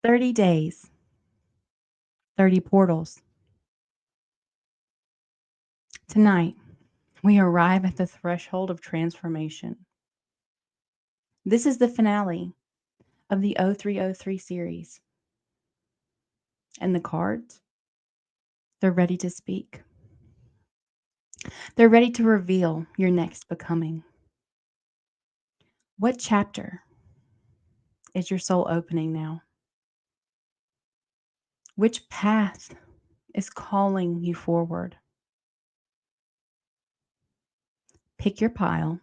30 days, 30 portals. Tonight, we arrive at the threshold of transformation. This is the finale of the 0303 series. And the cards, they're ready to speak. They're ready to reveal your next becoming. What chapter is your soul opening now? Which path is calling you forward? Pick your pile,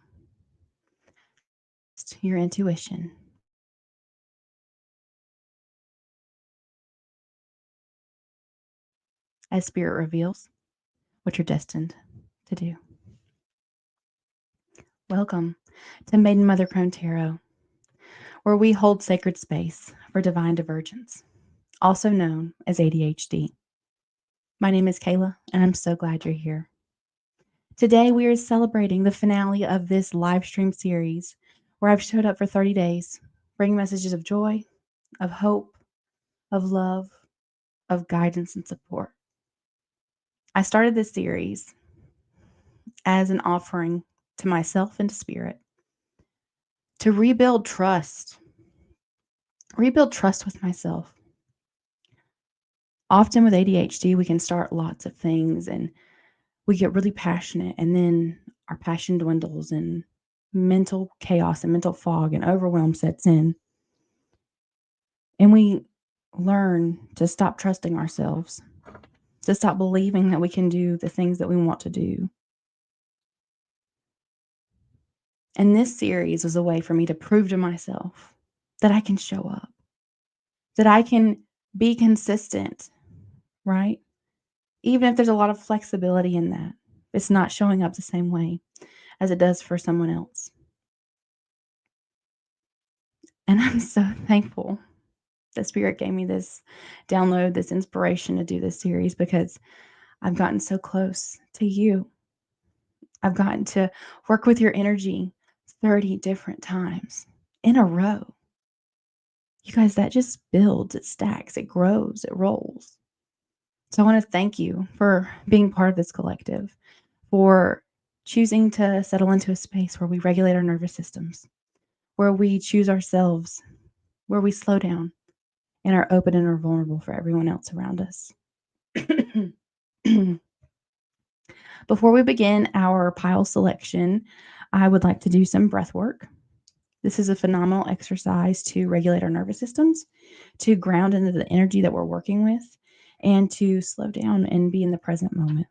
your intuition. As Spirit reveals what you're destined to do. Welcome to Maiden Mother Crone Tarot, where we hold sacred space for divine divergence, also known as ADHD. My name is Kayla, and I'm so glad you're here. Today, we are celebrating the finale of this live stream series where I've showed up for 30 days, bringing messages of joy, of hope, of love, of guidance and support. I started this series as an offering to myself and to Spirit to rebuild trust with myself. Often with ADHD, we can start lots of things and we get really passionate, and then our passion dwindles and mental chaos and mental fog and overwhelm sets in. And we learn to stop trusting ourselves, to stop believing that we can do the things that we want to do. And this series was a way for me to prove to myself that I can show up, that I can be consistent, right? Even if there's a lot of flexibility in that, it's not showing up the same way as it does for someone else. And I'm so thankful that Spirit gave me this download, this inspiration to do this series, because I've gotten so close to you. I've gotten to work with your energy 30 different times in a row. You guys, that just builds, it stacks, it grows, it rolls. So I want to thank you for being part of this collective, for choosing to settle into a space where we regulate our nervous systems, where we choose ourselves, where we slow down and are open and are vulnerable for everyone else around us. Before we begin our pile selection, I would like to do some breath work. This is a phenomenal exercise to regulate our nervous systems, to ground into the energy that we're working with, and to slow down and be in the present moment.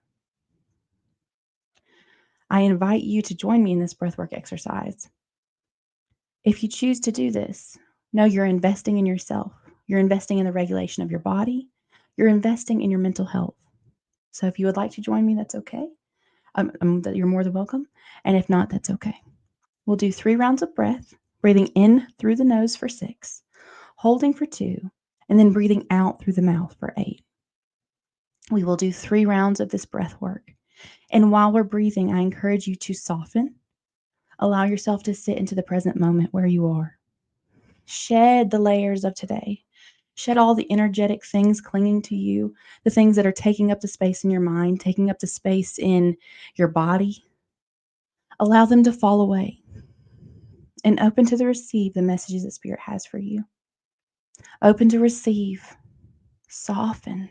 I invite you to join me in this breathwork exercise. If you choose to do this, know you're investing in yourself. You're investing in the regulation of your body. You're investing in your mental health. So if you would like to join me, that's okay. You're more than welcome. And if not, that's okay. We'll do 3 rounds of breath, breathing in through the nose for 6, holding for 2, and then breathing out through the mouth for 8. We will do 3 rounds of this breath work. And while we're breathing, I encourage you to soften. Allow yourself to sit into the present moment where you are. Shed the layers of today. Shed all the energetic things clinging to you, the things that are taking up the space in your mind, taking up the space in your body. Allow them to fall away and open to receive the messages that Spirit has for you. Open to receive. Soften.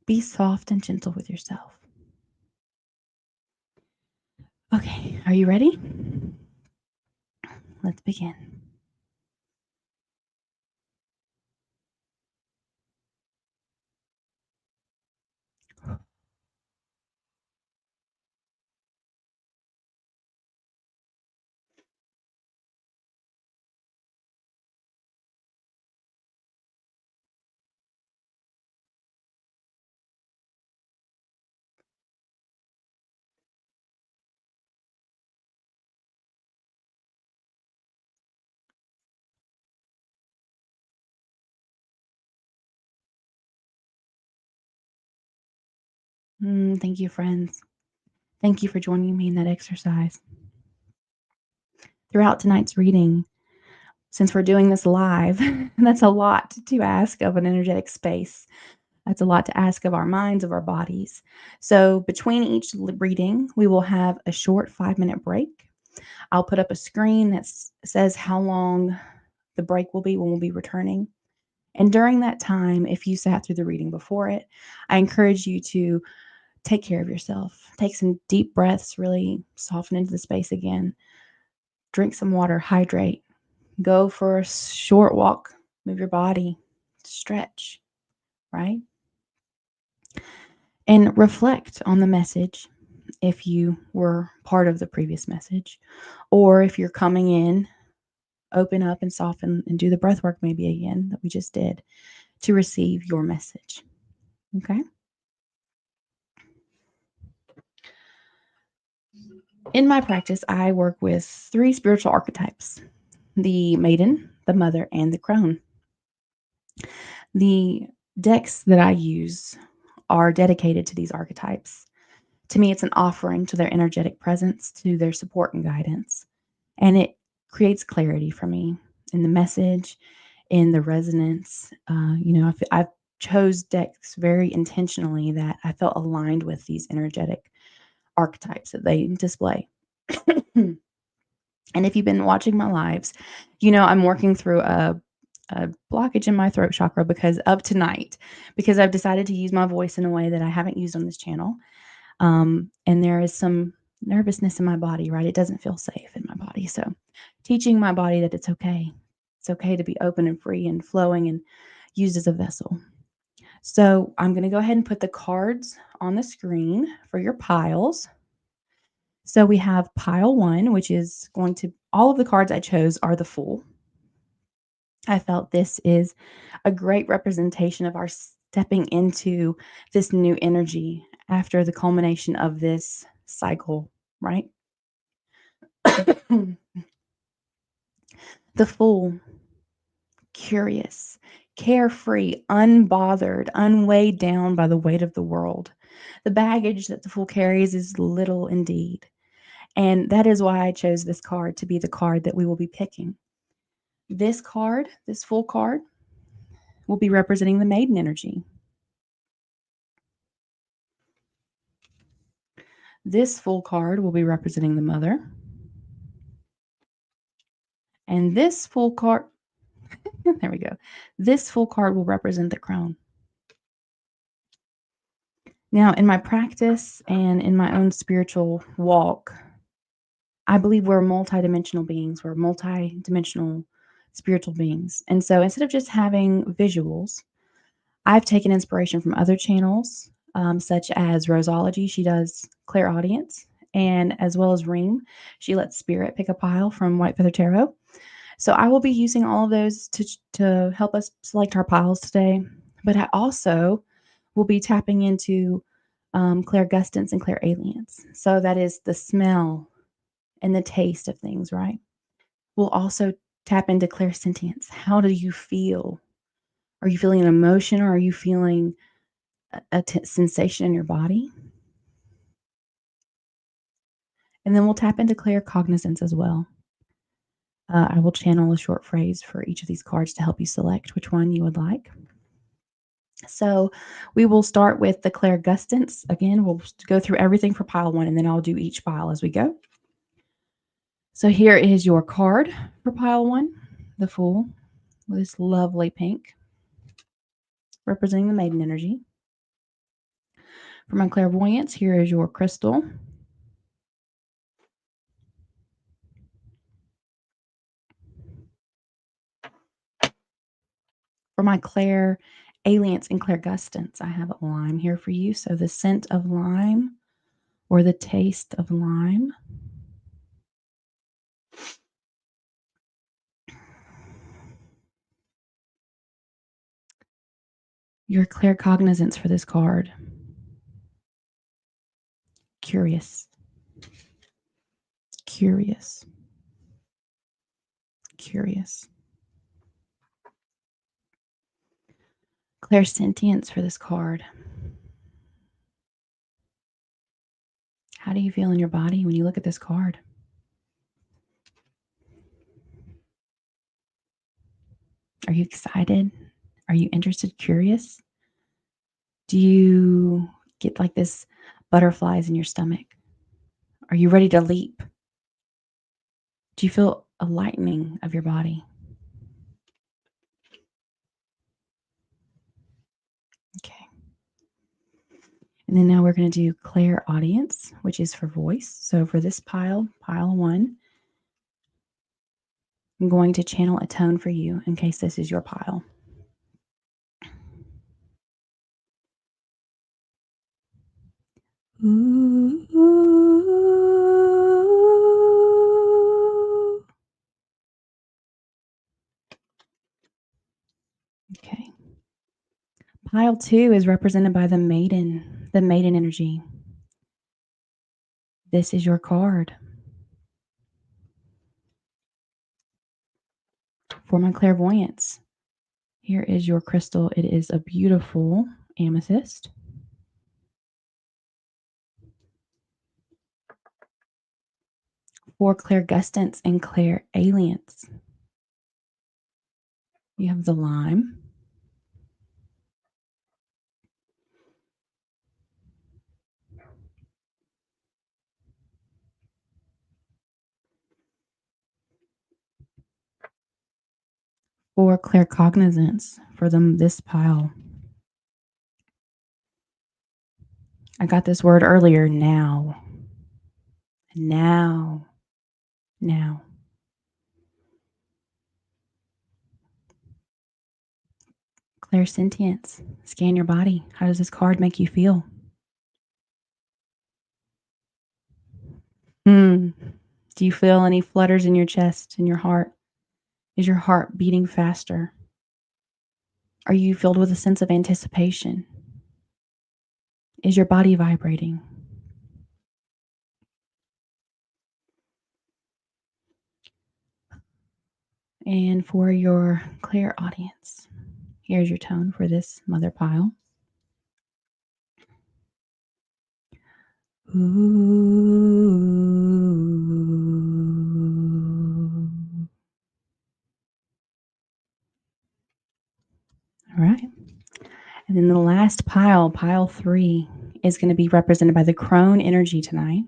Be soft and gentle with yourself. Okay, are you ready? Let's begin. Thank you, friends. Thank you for joining me in that exercise. Throughout tonight's reading, Since we're doing this live, that's a lot to ask of an energetic space. That's a lot to ask of our minds, of our bodies. So, between each reading, we will have a short 5-minute break. I'll put up a screen that says how long the break will be when we'll be returning. And during that time, if you sat through the reading before it, I encourage you to take care of yourself. Take some deep breaths, really soften into the space again. Drink some water, hydrate. Go for a short walk, move your body, stretch, right? And reflect on the message if you were part of the previous message, or if you're coming in, open up and soften and do the breath work maybe again that we just did to receive your message. Okay? In my practice, I work with 3 spiritual archetypes: the Maiden, the Mother, and the Crone. The decks that I use are dedicated to these archetypes. To me, it's an offering to their energetic presence, to their support and guidance. And it creates clarity for me in the message, in the resonance. I've chose decks very intentionally that I felt aligned with these energetic archetypes that they display. And if you've been watching my lives, I'm working through a blockage in my throat chakra because of tonight, because I've decided to use my voice in a way that I haven't used on this channel. And there is some nervousness in my body, right? It doesn't feel safe in my body. So teaching my body that it's okay. It's okay to be open and free and flowing and used as a vessel. So I'm going to go ahead and put the cards on the screen for your piles. So we have pile 1, which is going to, all of the cards I chose are the Fool. I felt this is a great representation of our stepping into this new energy after the culmination of this cycle, right? The Fool, curious, carefree, unbothered, unweighed down by the weight of the world. The baggage that the Fool carries is little indeed. And that is why I chose this card to be the card that we will be picking. This card, this Fool card, will be representing the Maiden energy. This Fool card will be representing the Mother. And this Fool card, there we go. This Fool card will represent the Crone. Now, in my practice and in my own spiritual walk, I believe we're multidimensional beings. We're multidimensional spiritual beings. And so instead of just having visuals, I've taken inspiration from other channels, such as Roseology. She does clairaudience, and as well as Reem. She lets spirit pick a pile from White Feather Tarot. So I will be using all of those to help us select our piles today. But I also will be tapping into clairgustance and clairalience. So that is the smell and the taste of things, right? We'll also tap into clairsentience. How do you feel? Are you feeling an emotion, or are you feeling a sensation in your body? And then we'll tap into claircognizance as well. I will channel a short phrase for each of these cards to help you select which one you would like. So we will start with the clairgustance. Again, we'll go through everything for pile 1, and then I'll do each pile as we go. So here is your card for pile 1, the Fool, with this lovely pink, representing the Maiden energy. For my clairvoyance, here is your crystal. For my clairalience and clairgustance, I have lime here for you. So the scent of lime, or the taste of lime. Your claircognizance for this card. Curious. Curious. Curious. Clairsentience for this card. How do you feel in your body when you look at this card? Are you excited? Are you interested, curious? Do you get like this butterflies in your stomach? Are you ready to leap? Do you feel a lightening of your body? Okay. And then now we're going to do clairaudience, which is for voice. So for this pile 1, I'm going to channel a tone for you in case this is your pile. Ooh, ooh. Okay. Pile 2 is represented by the Maiden energy. This is your card. For my clairvoyance, here is your crystal. It is a beautiful amethyst. For clairgustance and clairalience, you have the lime. For claircognizance, for this pile, I got this word earlier, now. Now. Now. Clairsentience, scan your body. How does this card make you feel? Do you feel any flutters in your chest, in your heart? Is your heart beating faster? Are you filled with a sense of anticipation? Is your body vibrating? And for your clairaudience, here's your tone for this mother pile. Ooh. All right. And then the last pile, pile 3, is going to be represented by the Crone energy tonight.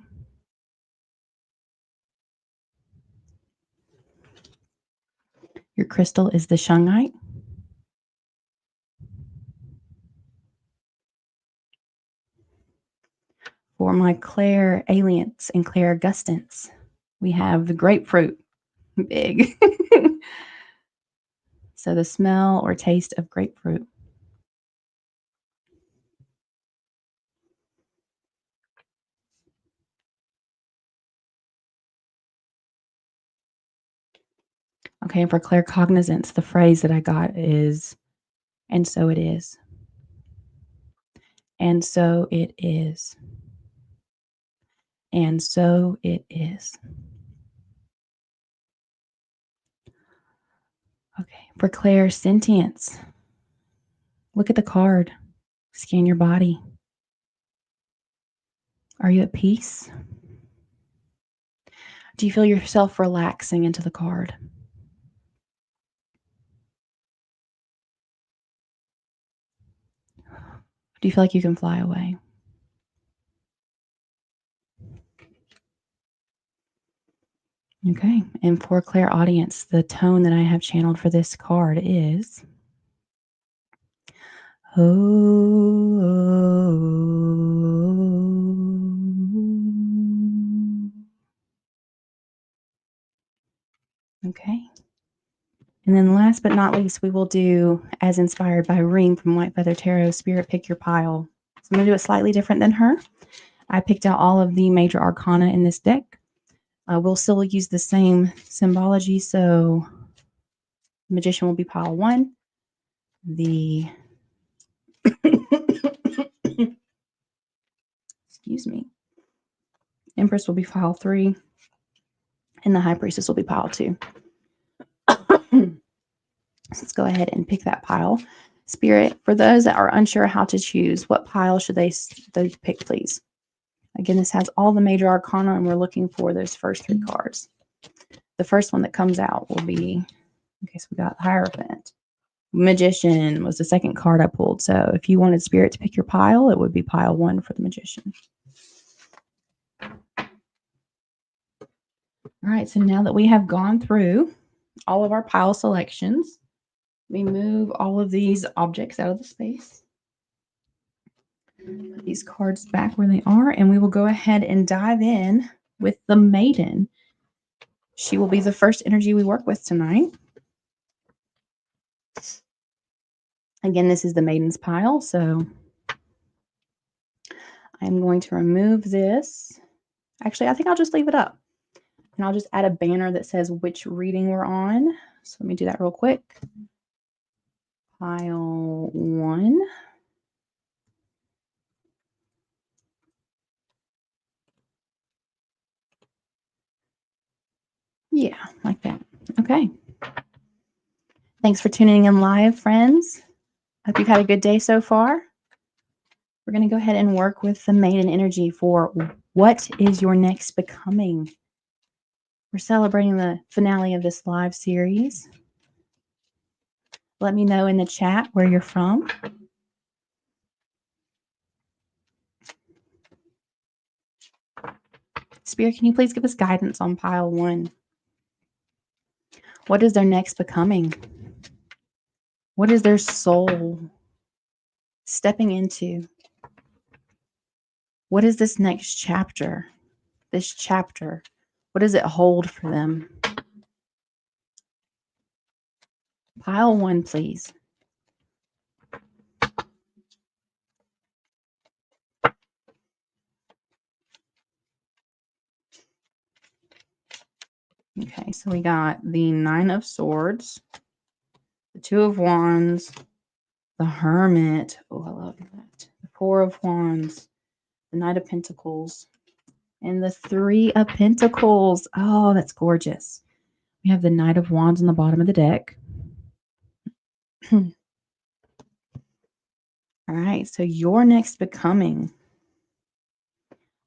Your crystal is the shungite. For my clairalience and clairgustance, we have the grapefruit. Big. So the smell or taste of grapefruit. Okay, and for claircognizance, the phrase that I got is, and so it is. And so it is. And so it is. Okay, for clairsentience, look at the card. Scan your body. Are you at peace? Do you feel yourself relaxing into the card? Do you feel like you can fly away? Okay, and for clairaudience, the tone that I have channeled for this card is oh. Okay. And then last but not least, we will do, as inspired by Reem from White Feather Tarot, Spirit Pick Your Pile. So I'm going to do it slightly different than her. I picked out all of the major arcana in this deck. We'll still use the same symbology. So Magician will be pile 1. The excuse me. Empress will be pile 3. And the High Priestess will be pile 2. So let's go ahead and pick that pile. Spirit, for those that are unsure how to choose, what pile should they pick, please? Again, this has all the major arcana, and we're looking for those first 3 cards. The first one that comes out will be, okay, so we got Hierophant, Magician was the second card I pulled. So if you wanted Spirit to pick your pile, it would be pile 1 for the Magician. All right, so now that we have gone through all of our pile selections, we move all of these objects out of the space. Put these cards back where they are, and we will go ahead and dive in with the Maiden. She will be the first energy we work with tonight. Again, this is the Maiden's pile, so I'm going to remove this. Actually, I think I'll just leave it up. And I'll just add a banner that says which reading we're on. So let me do that real quick. Pile 1. Yeah, like that. Okay. Thanks for tuning in live, friends. Hope you've had a good day so far. We're going to go ahead and work with the Maiden energy for what is your next becoming. We're celebrating the finale of this live series. Let me know in the chat where you're from. Spirit, can you please give us guidance on pile 1? What is their next becoming? What is their soul stepping into? What is this next chapter? This chapter, what does it hold for them? Pile 1, please. Okay, so we got the 9 of Swords, the 2 of Wands, the Hermit. Oh, I love that. The 4 of Wands, the Knight of Pentacles, and the 3 of Pentacles. Oh, that's gorgeous. We have the Knight of Wands on the bottom of the deck. All right, so your next becoming,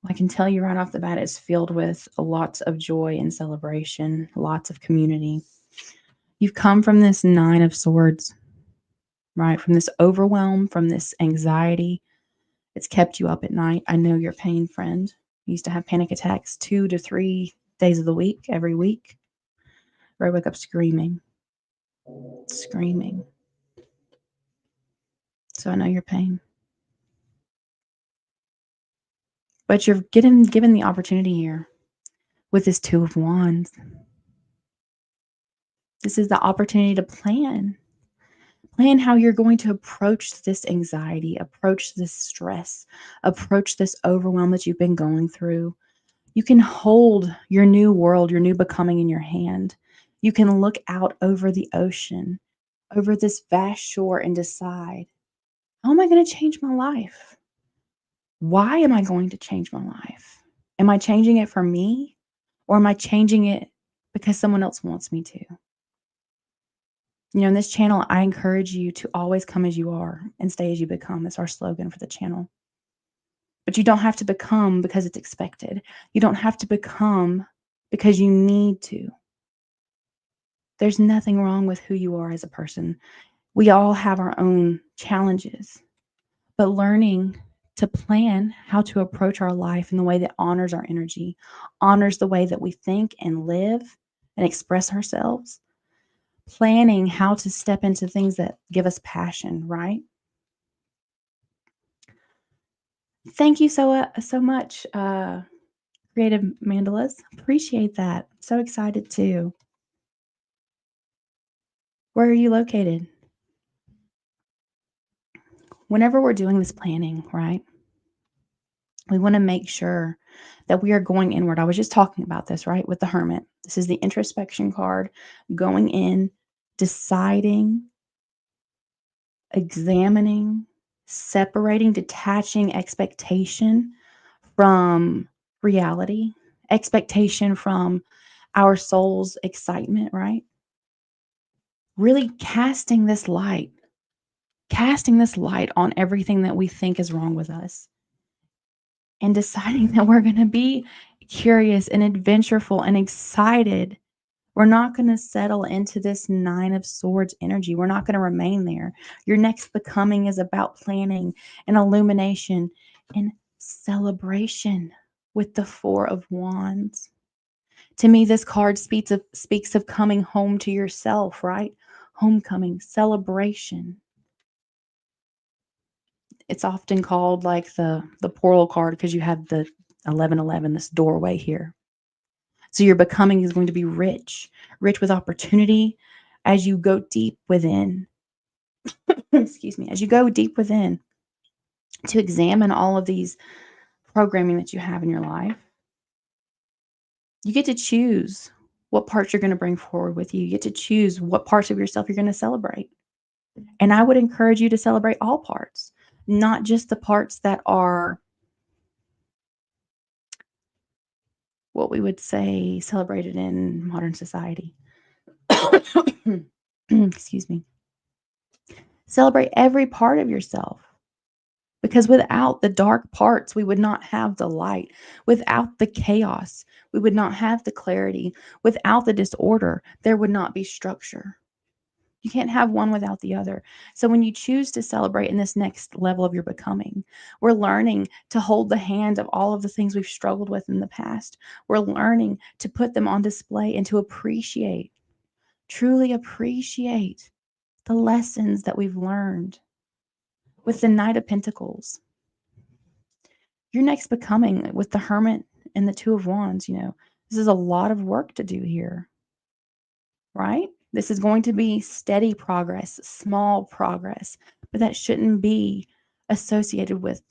I can tell you right off the bat, is filled with lots of joy and celebration, lots of community. You've come from this 9 of Swords, right? From this overwhelm, from this anxiety. It's kept you up at night. I know your pain, friend. You used to have panic attacks 2 to 3 days of the week, every week. Or I wake up screaming. Screaming. So I know your pain. But you're given the opportunity here with this 2 of Wands. This is the opportunity to plan. Plan how you're going to approach this anxiety, approach this stress, approach this overwhelm that you've been going through. You can hold your new world, your new becoming in your hand. You can look out over the ocean, over this vast shore, and decide, how am I going to change my life? Why am I going to change my life? Am I changing it for me, or am I changing it because someone else wants me to? You know, in this channel, I encourage you to always come as you are and stay as you become. That's our slogan for the channel. But you don't have to become because it's expected. You don't have to become because you need to. There's nothing wrong with who you are as a person. We all have our own challenges, but learning to plan how to approach our life in the way that honors our energy, honors the way that we think and live and express ourselves, planning how to step into things that give us passion, right? Thank you so much, Creative Mandalas. Appreciate that. So excited too. Where are you located? Whenever we're doing this planning, right, we want to make sure that we are going inward. I was just talking about this, right, with the Hermit. This is the introspection card, going in, deciding, examining, separating, detaching expectation from reality, expectation from our soul's excitement, right? Really casting this light on everything that we think is wrong with us, and deciding that we're going to be curious and adventureful and excited. We're not going to settle into this Nine of Swords energy. We're not going to remain there. Your next becoming is about planning and illumination and celebration with the Four of Wands. To me, this card speaks of coming home to yourself, right? Homecoming, celebration. It's often called like the portal card because you have the 1111, this doorway here. So your becoming is going to be rich, rich with opportunity as you go deep within. Excuse me, as you go deep within to examine all of these programming that you have in your life. You get to choose what parts you're going to bring forward with you. You get to choose what parts of yourself you're going to celebrate. And I would encourage you to celebrate all parts, not just the parts that are what we would say celebrated in modern society. Excuse me. Celebrate every part of yourself. Because without the dark parts, we would not have the light. Without the chaos, we would not have the clarity. Without the disorder, there would not be structure. You can't have one without the other. So when you choose to celebrate in this next level of your becoming, we're learning to hold the hand of all of the things we've struggled with in the past. We're learning to put them on display and to appreciate, truly appreciate the lessons that we've learned. With the Knight of Pentacles, your next becoming with the Hermit and the Two of Wands, this is a lot of work to do here, right? This is going to be steady progress, small progress, but that shouldn't be associated with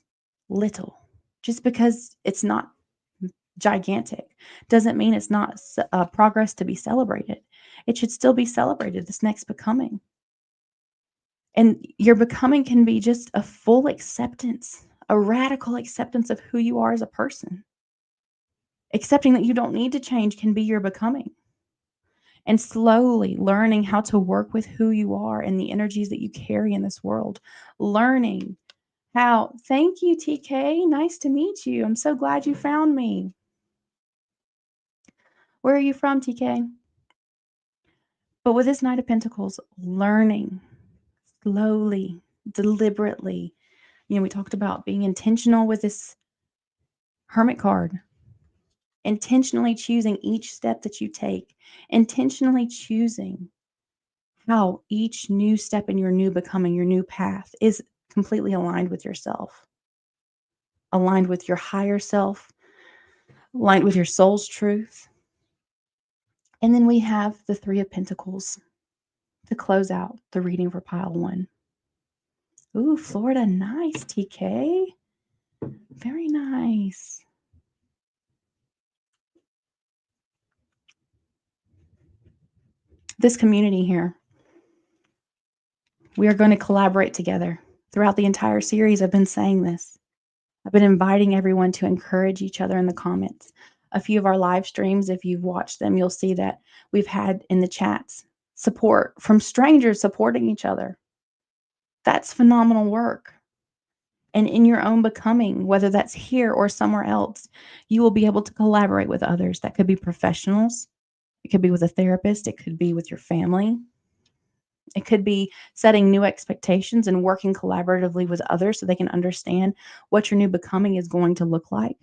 little. Just because it's not gigantic doesn't mean it's not progress to be celebrated. It should still be celebrated, this next becoming. And your becoming can be just a full acceptance, a radical acceptance of who you are as a person. Accepting that you don't need to change can be your becoming. And slowly learning how to work with who you are and the energies that you carry in this world. Learning how, thank you, TK. Nice to meet you. I'm so glad you found me. Where are you from, TK? But with this Knight of Pentacles, learning slowly, deliberately. We talked about being intentional with this Hermit card. Intentionally choosing each step that you take. Intentionally choosing how each new step in your new becoming, your new path is completely aligned with yourself, aligned with your higher self, aligned with your soul's truth. And then we have the Three of Pentacles to close out the reading for pile one. Ooh, Florida, nice, TK. Very nice. This community here, we are going to collaborate together. Throughout the entire series, I've been saying this. I've been inviting everyone to encourage each other in the comments. A few of our live streams, if you've watched them, you'll see that we've had in the chats support from strangers supporting each other. That's phenomenal work. And in your own becoming, whether that's here or somewhere else, you will be able to collaborate with others. That could be professionals. It could be with a therapist. It could be with your family. It could be setting new expectations and working collaboratively with others so they can understand what your new becoming is going to look like.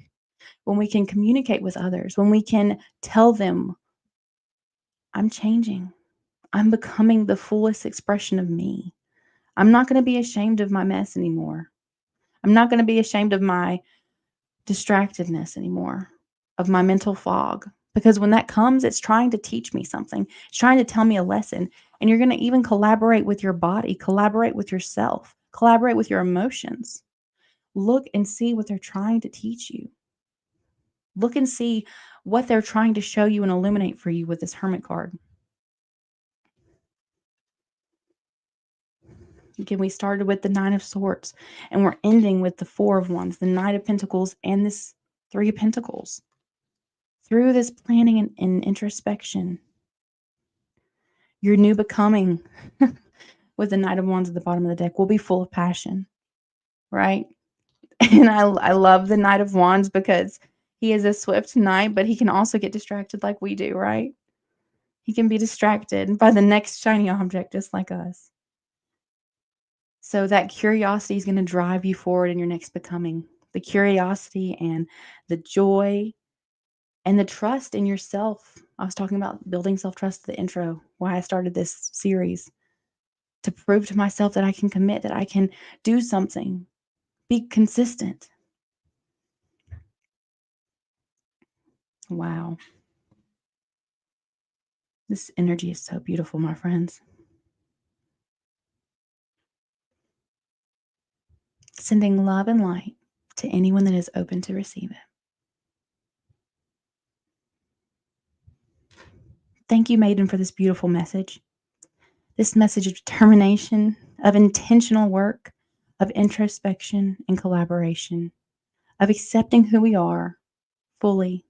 When we can communicate with others, when we can tell them, I'm changing, I'm becoming the fullest expression of me. I'm not going to be ashamed of my mess anymore. I'm not going to be ashamed of my distractedness anymore, of my mental fog. Because when that comes, it's trying to teach me something. It's trying to tell me a lesson. And you're going to even collaborate with your body, collaborate with yourself, collaborate with your emotions. Look and see what they're trying to teach you. Look and see what they're trying to show you and illuminate for you with this Hermit card. Again, we started with the Nine of Swords, and we're ending with the Four of Wands, the Knight of Pentacles, and this Three of Pentacles. Through this planning and introspection, your new becoming with the Knight of Wands at the bottom of the deck will be full of passion, right? And I love the Knight of Wands because he is a swift knight, but he can also get distracted like we do, right? He can be distracted by the next shiny object just like us. So that curiosity is gonna drive you forward in your next becoming. The curiosity and the joy and the trust in yourself. I was talking about building self-trust at the intro, why I started this series, to prove to myself that I can commit, that I can do something, be consistent. Wow. This energy is so beautiful, my friends. Sending love and light to anyone that is open to receive it. Thank you, Maiden, for this beautiful message. This message of determination, of intentional work, of introspection and collaboration, of accepting who we are fully.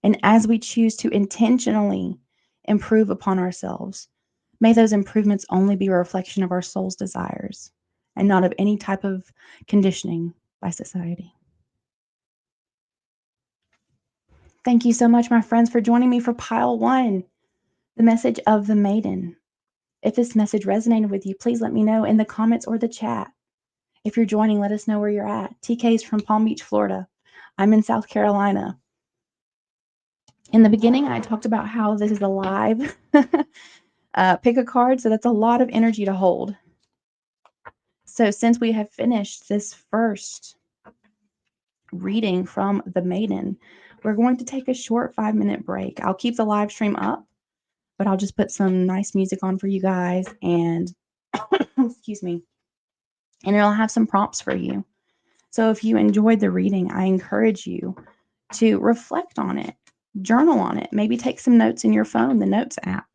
And as we choose to intentionally improve upon ourselves, may those improvements only be a reflection of our soul's desires and not of any type of conditioning by society. Thank you so much, my friends, for joining me for Pile 1, the message of the Maiden. If this message resonated with you, please let me know in the comments or the chat. If you're joining, let us know where you're at. TK is from Palm Beach, Florida. I'm in South Carolina. In the beginning, I talked about how this is a live pick a card, so that's a lot of energy to hold. So since we have finished this first reading from the Maiden, we're going to take a short 5-minute break. I'll keep the live stream up, but I'll just put some nice music on for you guys and excuse me, and it'll have some prompts for you. So if you enjoyed the reading, I encourage you to reflect on it, journal on it, maybe take some notes in your phone, the Notes app.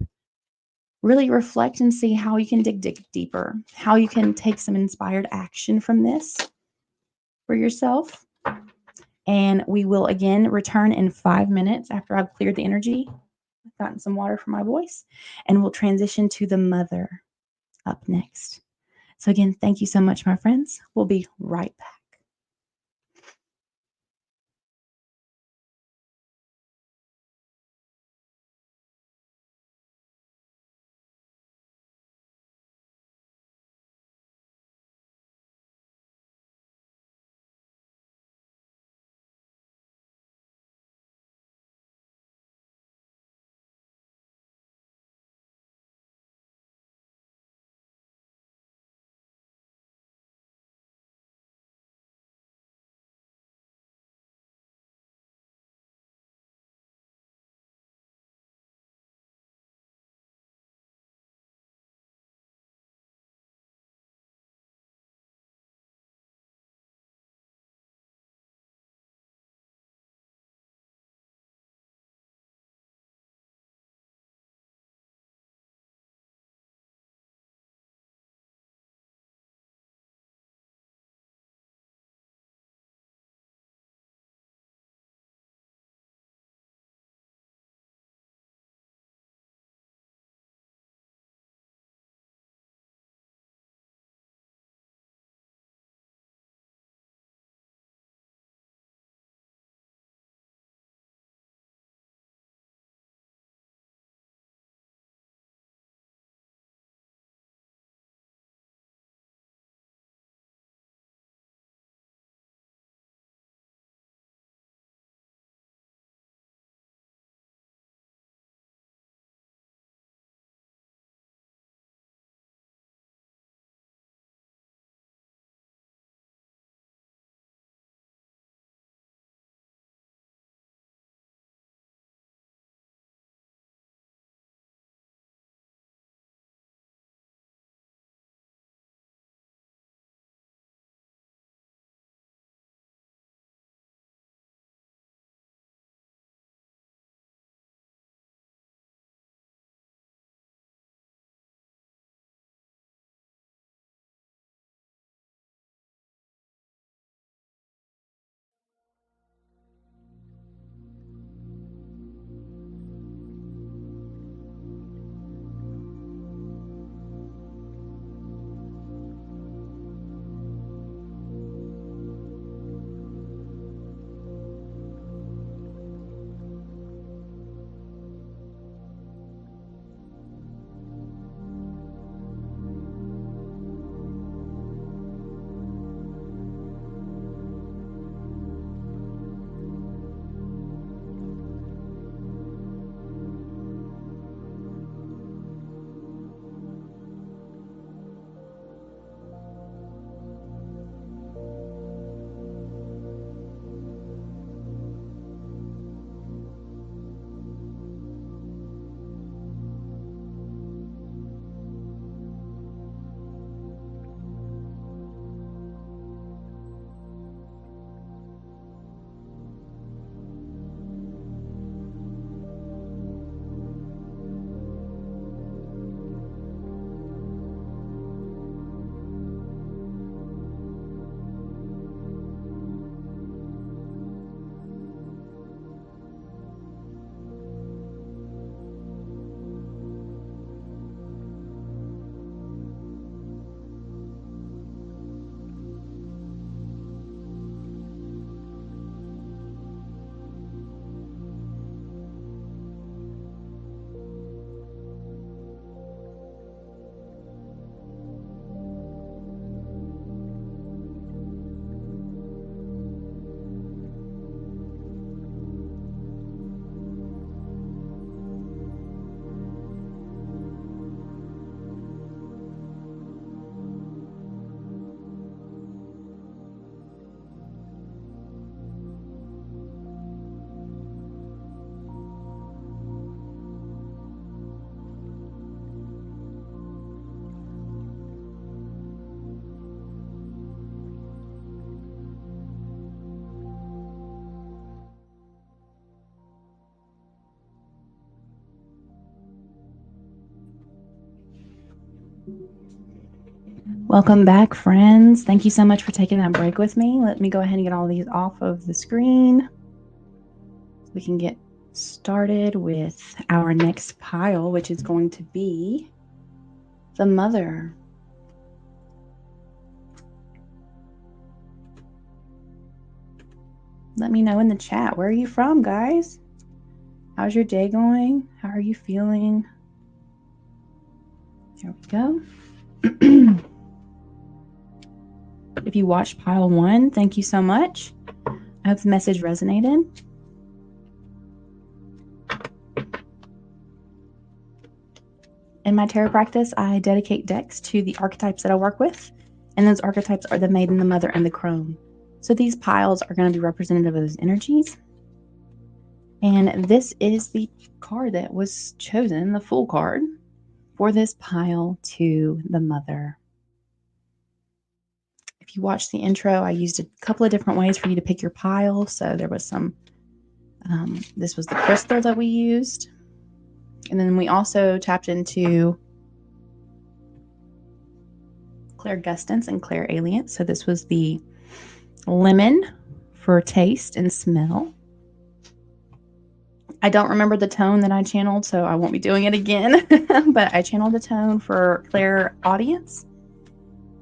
Really reflect and see how you can dig deeper, how you can take some inspired action from this for yourself. And we will again return in 5 minutes after I've cleared the energy, gotten some water for my voice, and we'll transition to the Mother up next. So again, thank you so much, my friends. We'll be right back. Welcome back, friends. Thank you so much for taking that break with me. Let me go ahead and get all these off of the screen. We can get started with our next pile, which is going to be the mother. Let me know in the chat. Where are you from, guys? How's your day going? How are you feeling? Here we go. If you watched pile 1, thank you so much. I hope the message resonated. In my tarot practice, I dedicate decks to the archetypes that I work with, and those archetypes are the Maiden, the Mother, and the Crone. So these piles are going to be representative of those energies. And this is the card that was chosen, the full card, for this pile to the Mother. If you watched the intro, I used a couple of different ways for you to pick your pile. So there was some, this was the crystal that we used. And then we also tapped into clairgustance and clairalience. So this was the lemon for taste and smell. I don't remember the tone that I channeled, so I won't be doing it again. But I channeled the tone for clairaudience.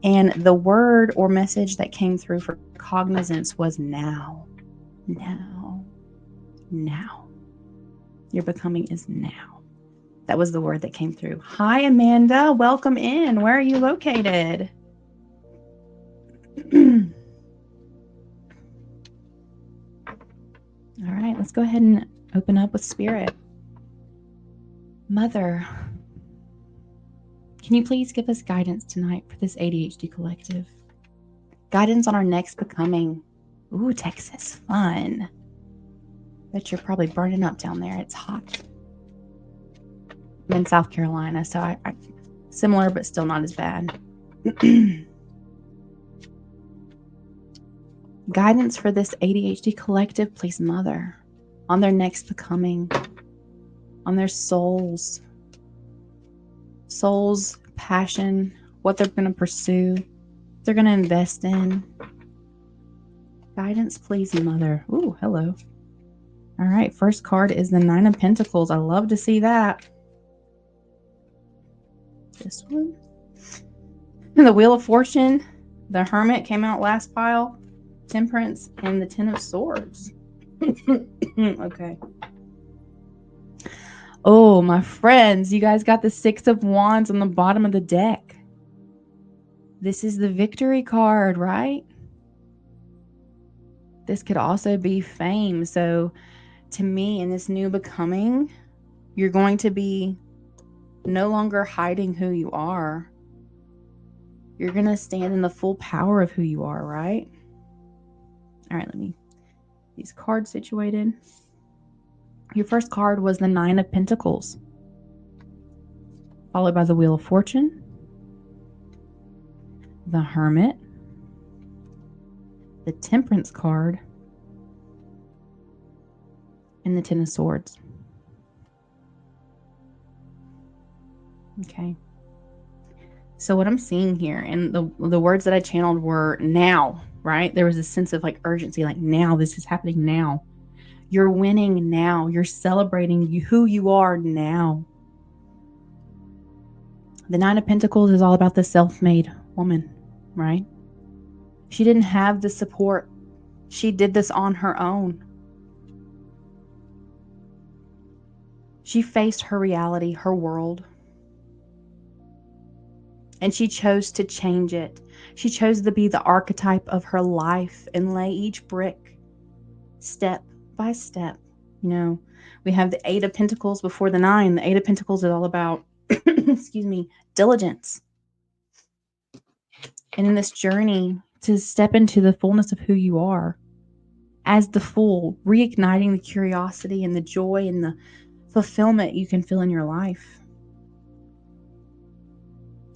And the word or message that came through for cognizance was now. Now. Now. Your becoming is now. That was the word that came through. Hi, Amanda. Welcome in. Where are you located? All right, let's go ahead and open up with spirit. Mother, can you please give us guidance tonight for this ADHD collective? Guidance on our next becoming. Ooh, Texas, fun. Bet you're probably burning up down there. It's hot. I'm in South Carolina, so I similar, but still not as bad. Guidance for this ADHD collective, please, Mother, on their next becoming, on their souls, passion, what they're going to pursue, they're going to invest in. Guidance, please, Mother. Ooh, hello. All right, first card is the Nine of Pentacles. I love to see that. This one. And the Wheel of Fortune, the Hermit came out last pile, Temperance, and the Ten of Swords. Okay. Oh, my friends, you guys got the Six of Wands on the bottom of the deck. This is the Victory card, right? This could also be fame. So to me, in this new becoming, you're going to be no longer hiding who you are. You're going to stand in the full power of who you are, right? All right, let me get these cards situated. Your first card was the Nine of Pentacles, followed by the Wheel of Fortune, the Hermit, the Temperance card, and the Ten of Swords. Okay. So what I'm seeing here, and the words that I channeled were now, right? There was a sense of like urgency, like now, this is happening now. You're winning now. You're celebrating who you are now. The Nine of Pentacles is all about the self-made woman, right? She didn't have the support. She did this on her own. She faced her reality, her world. And she chose to change it. She chose to be the archetype of her life and lay each brick step by step. You know, we have the Eight of Pentacles before the Nine. The Eight of Pentacles is all about, excuse me, diligence. And in this journey to step into the fullness of who you are as the Fool, reigniting the curiosity and the joy and the fulfillment you can feel in your life.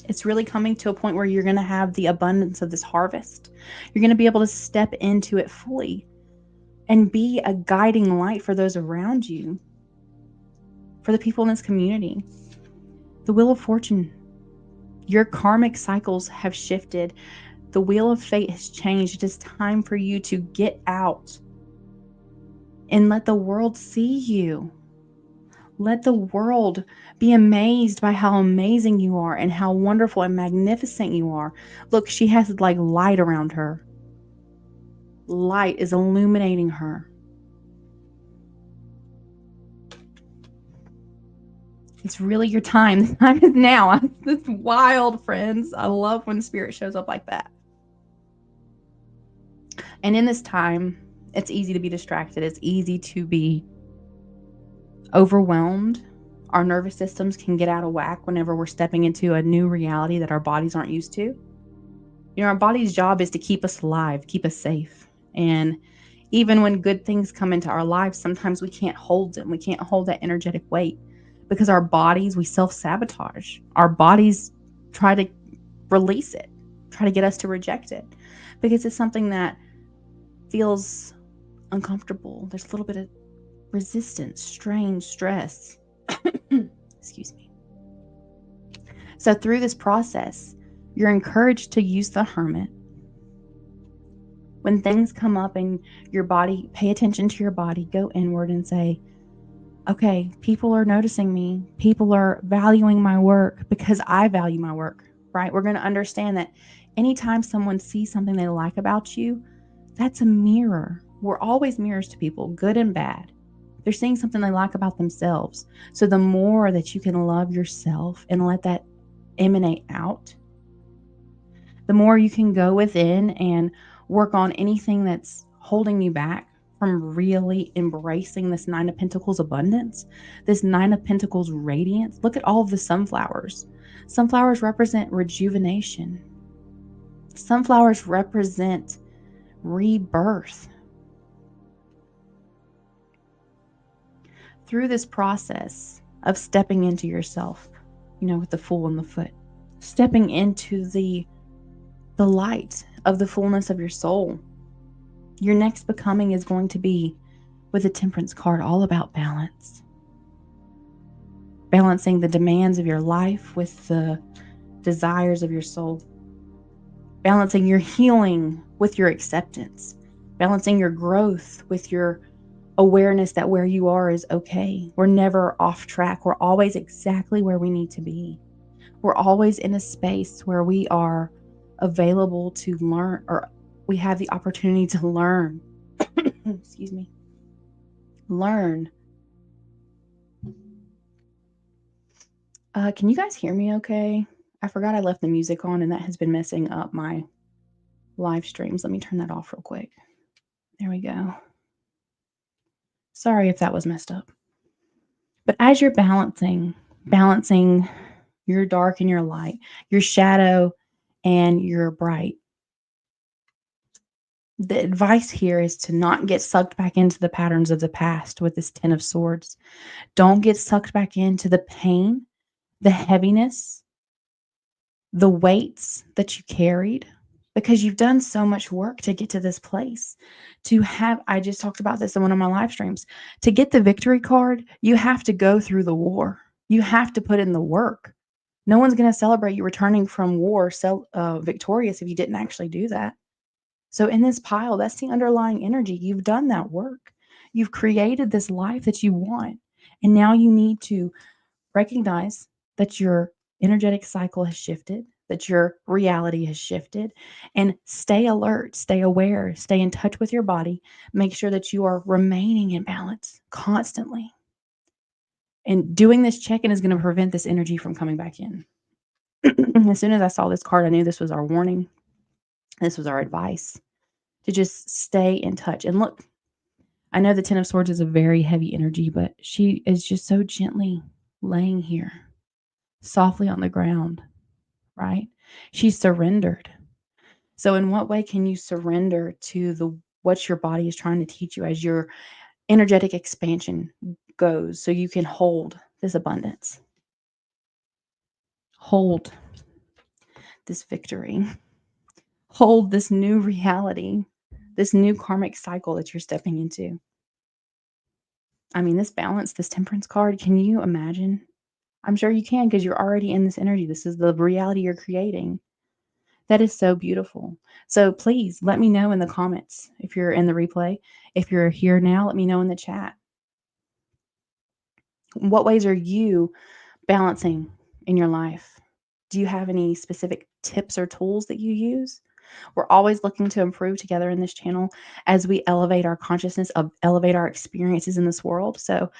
It's really coming to a point where you're going to have the abundance of this harvest. You're going to be able to step into it fully and be a guiding light for those around you, for the people in this community. The Wheel of Fortune. Your karmic cycles have shifted. The wheel of fate has changed. It is time for you to get out and let the world see you. Let the world be amazed by how amazing you are and how wonderful and magnificent you are. Look, she has like light around her. Light is illuminating her. It's really your time. The time is now. It's wild, friends. I love when spirit shows up like that. And in this time, it's easy to be distracted. It's easy to be overwhelmed. Our nervous systems can get out of whack whenever we're stepping into a new reality that our bodies aren't used to. You know, our body's job is to keep us alive, keep us safe. And even when good things come into our lives, sometimes we can't hold them. We can't hold that energetic weight because our bodies, we self-sabotage. Our bodies try to release it, try to get us to reject it because it's something that feels uncomfortable. There's a little bit of resistance, strain, stress. Excuse me. So through this process, you're encouraged to use the hermit. When things come up in your body, pay attention to your body, go inward and say, okay, people are noticing me. People are valuing my work because I value my work, right? We're going to understand that anytime someone sees something they like about you, that's a mirror. We're always mirrors to people, good and bad. They're seeing something they like about themselves. So the more that you can love yourself and let that emanate out, the more you can go within and work on anything that's holding you back from really embracing this Nine of Pentacles abundance, this Nine of Pentacles radiance. Look at all of the sunflowers. Sunflowers represent rejuvenation. Sunflowers represent rebirth. Through this process of stepping into yourself, with the Fool and the Foot, stepping into the light of the fullness of your soul, your next becoming is going to be, with the Temperance card, all about balance. Balancing the demands of your life with the desires of your soul. Balancing your healing with your acceptance. Balancing your growth with your awareness that where you are is okay. We're never off track. We're always exactly where we need to be. We're always in a space where we are available to learn, or we have the opportunity to learn. Excuse me. Learn. Can you guys hear me okay? I forgot I left the music on and that has been messing up my live streams. Let me turn that off real quick. There we go. Sorry if that was messed up. But as you're balancing your dark and your light, your shadow and your bright, the advice here is to not get sucked back into the patterns of the past with this Ten of Swords. Don't get sucked back into the pain, the heaviness, the weights that you carried, because you've done so much work to get to this place. I just talked about this in one of my live streams. To get the victory card, you have to go through the war. You have to put in the work. No one's going to celebrate you returning from war victorious if you didn't actually do that. So in this pile, that's the underlying energy. You've done that work. You've created this life that you want. And now you need to recognize that your energetic cycle has shifted, that your reality has shifted, and stay alert, stay aware, stay in touch with your body. Make sure that you are remaining in balance constantly. And doing this check-in is going to prevent this energy from coming back in. As soon as I saw this card, I knew this was our warning. This was our advice to just stay in touch. And look, I know the Ten of Swords is a very heavy energy, but she is just so gently laying here, softly on the ground, right? She's surrendered. So in what way can you surrender to what your body is trying to teach you as your energetic expansion goes, so you can hold this abundance, hold this victory, hold this new reality, this new karmic cycle that you're stepping into? I mean, this balance, this Temperance card, can you imagine I'm sure you can because you're already in this energy. This is the reality you're creating. That is so beautiful. So please let me know in the comments if you're in the replay. If you're here now, let me know in the chat. What ways are you balancing in your life? Do you have any specific tips or tools that you use? We're always looking to improve together in this channel as we elevate our consciousness, elevate our experiences in this world. So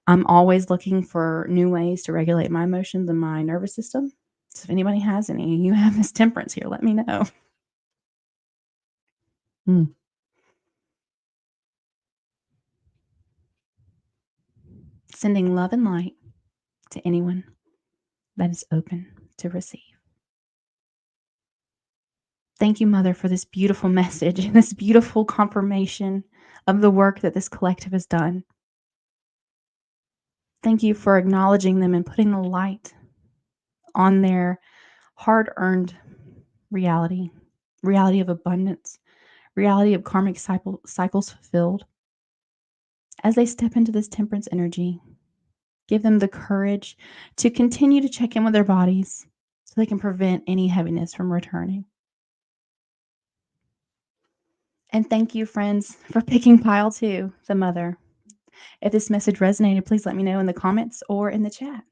I'm always looking for new ways to regulate my emotions and my nervous system. So if anybody has any, you have this temperance here, let me know. Mm. Sending love and light to anyone that is open to receive. Thank you, Mother, for this beautiful message and this beautiful confirmation of the work that this collective has done. Thank you for acknowledging them and putting the light on their hard-earned reality, reality of abundance, reality of karmic cycles fulfilled. As they step into this temperance energy, give them the courage to continue to check in with their bodies so they can prevent any heaviness from returning. And thank you, friends, for picking pile 2, the mother. If this message resonated, please let me know in the comments or in the chat.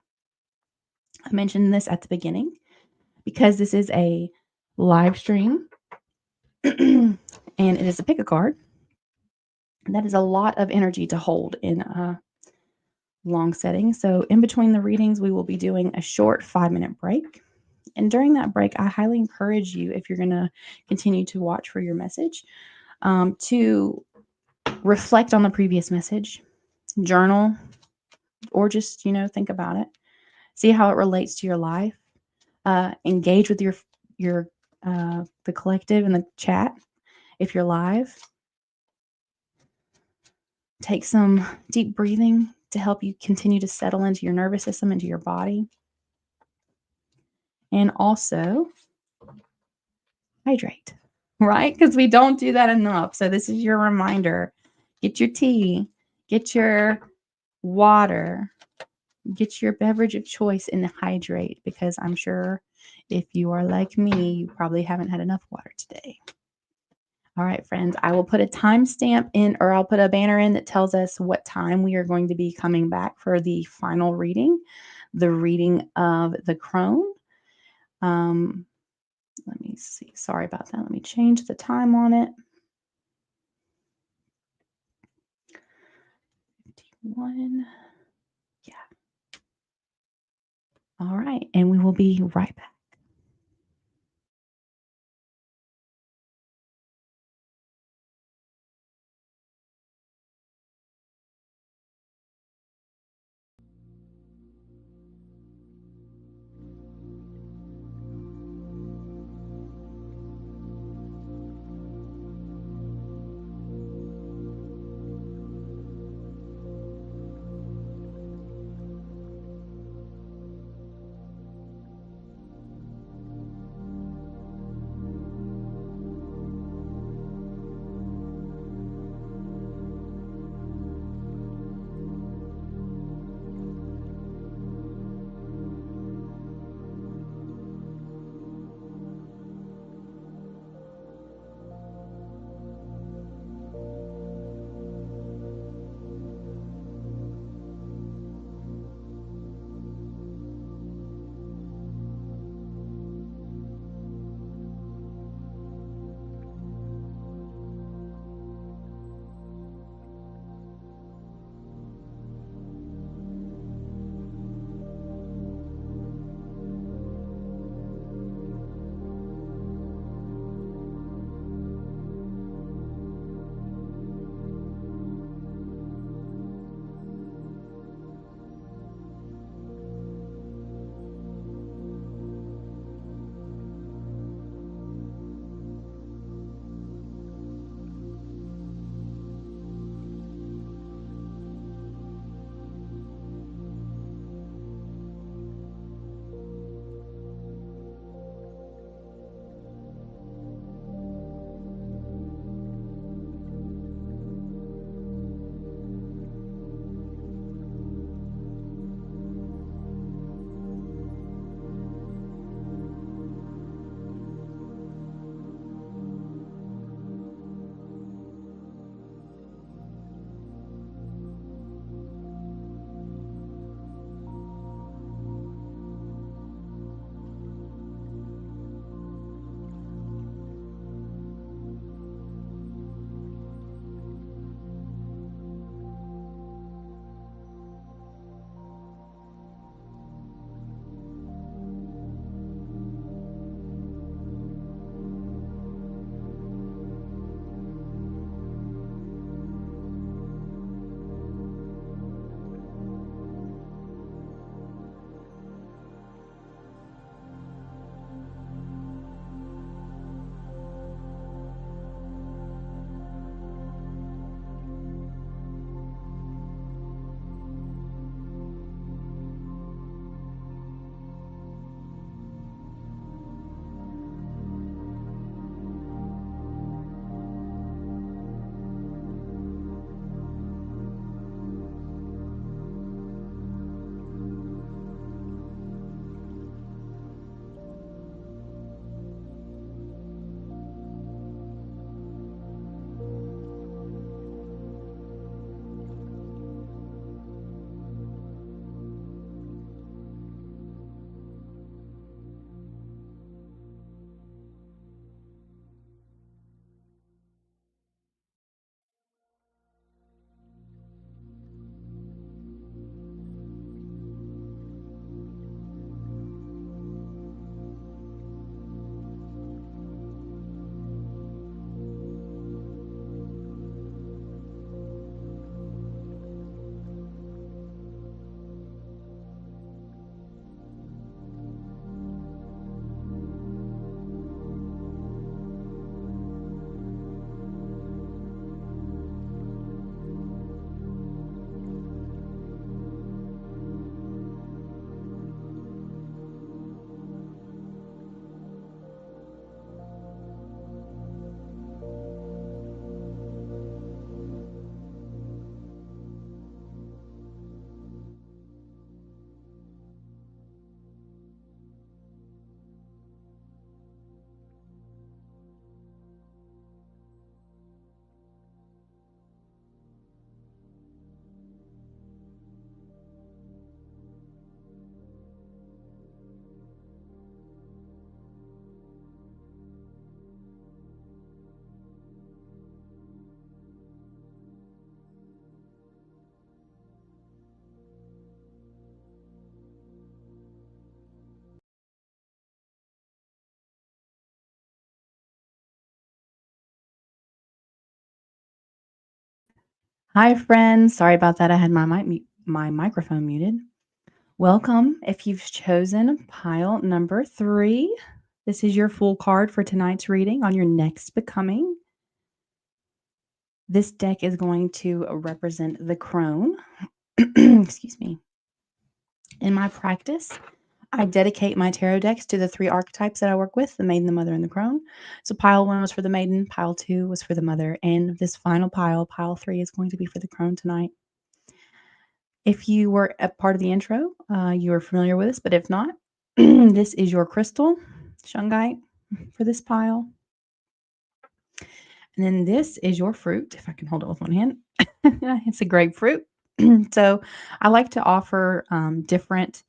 I mentioned this at the beginning because this is a live stream and it is a pick a card. That is a lot of energy to hold in a long setting. So in between the readings, we will be doing a short 5-minute break. And during that break, I highly encourage you, if you're going to continue to watch for your message, to reflect on the previous message, journal, or just, think about it. See how it relates to your life. Engage with your the collective in the chat if you're live. Take some deep breathing to help you continue to settle into your nervous system, into your body. And also hydrate, right? Because we don't do that enough. So this is your reminder. Get your tea, get your water, get your beverage of choice and hydrate, because I'm sure if you are like me, you probably haven't had enough water today. All right, friends, I will put a timestamp in, or I'll put a banner in that tells us what time we are going to be coming back for the final reading, the reading of the Crone. Let me see. Sorry about that. Let me change the time on it. 51. Yeah. All right. And we will be right back. Hi, friends. Sorry about that. I had my microphone muted. Welcome. If you've chosen pile number 3, this is your full card for tonight's reading on your next becoming. This deck is going to represent the crone. Excuse me. In my practice, I dedicate my tarot decks to the 3 archetypes that I work with, the maiden, the mother, and the crone. So pile 1 was for the maiden, pile 2 was for the mother, and this final pile 3, is going to be for the crone tonight. If you were a part of the intro, you are familiar with this, but if not, this is your crystal, shungite, for this pile. And then this is your fruit, if I can hold it with one hand. It's a grapefruit. So I like to offer different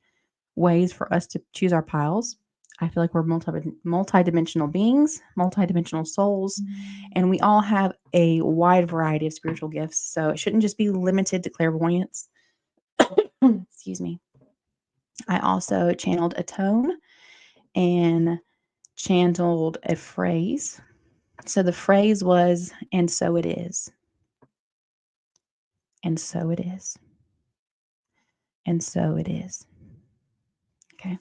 ways for us to choose our piles. I feel like we're multi-dimensional beings, multi-dimensional souls, and we all have a wide variety of spiritual gifts. So it shouldn't just be limited to clairvoyance. Excuse me. I also channeled a tone and channeled a phrase. So the phrase was, and so it is. And so it is. And so it is. Okay.